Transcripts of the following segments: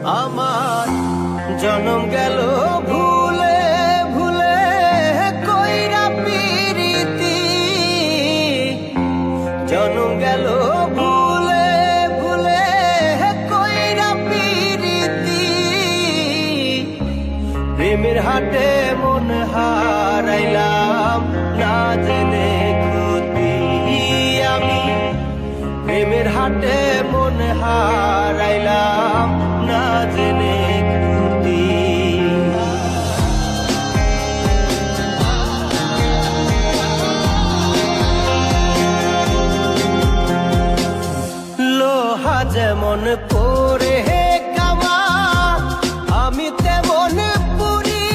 আমার জনম গেল ভুলে ভুলে কইরা পিরিতি, জনম গেল ভুলে ভুলে কইরা পিরিতি। প্রেমের হাটে মন হারাইলাম না জেনে ক্ষতি আমি, প্রেমের হাটে মন হারাইলাম না জেনে ক্ষতি। লোহা যেমন পরে কামা আমি তেমন পুরি,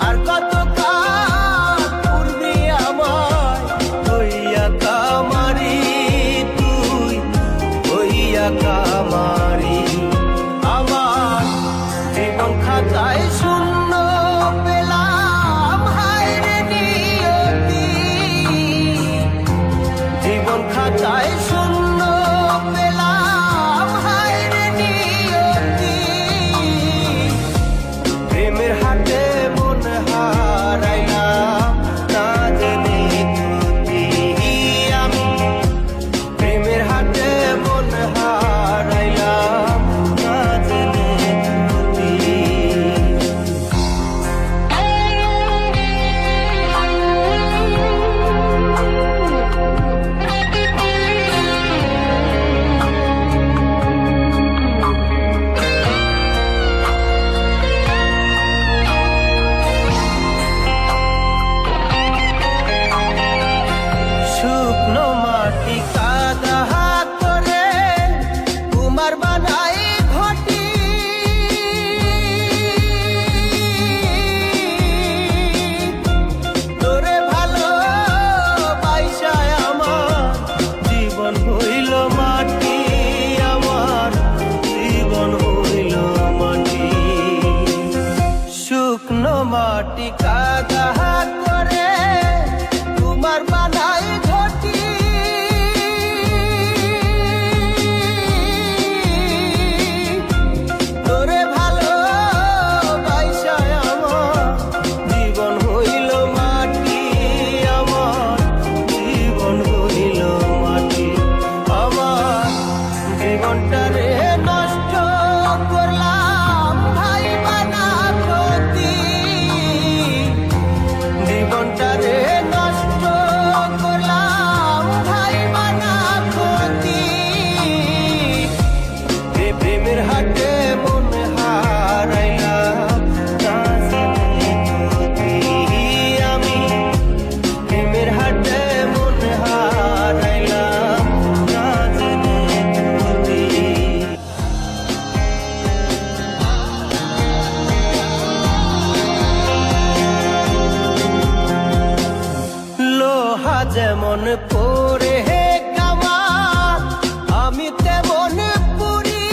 আর কত কাল পূর্বে আমার হইয়া কামারি, তুই হইয়া কামারি। আমার জীবন খাতায় শূন্য পেলাম হায়রে নিয়তি, জীবন খাতায় শূন্য পেলাম হায়রে নিয়তি। প্রেমের হাটে মন হারাইলাম না জেনে ক্ষতি আমি, প্রেমের হাটে মন হারাইলাম না জেনে ক্ষতি। শুকনো মাটি কাদা করে তোমার বানাই ঘটি, তোরে ভালো বাইসায় আমার জীবন হইল মাটি, আমার জীবন হইল মাটি। শুকনো মাটি কাদা করে তোমার বানাই ঘটি, তোরে ভালো বাইসায় আমার জীবন হইল মাটি, আমার জীবন হইল মাটি। আমার জীবনটারে নষ্ট করলাম ভাই বানা ক্ষতি, জীবনটারে নষ্ট করলাম ভাই বানা ক্ষতি। প্রেমের হাটে মন হারাইলাম না জেনে ক্ষতি আমি, প্রেমের হাটে মন হারাইলাম না জেনে ক্ষতি। লোহা যেমন পরে কামা আমি তেমন পুরি,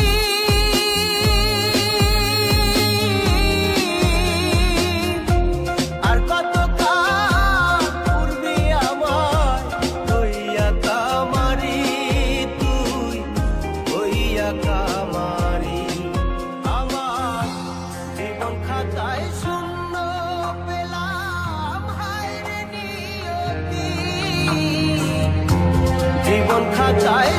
আর কত কাল পূর্বে আমার হইয়া কামারি, তুই হইয়া কামারি। আমার জীবন খাতায় শূন্য পেলাম হায়রে নিয়তি, জীবন খাতায়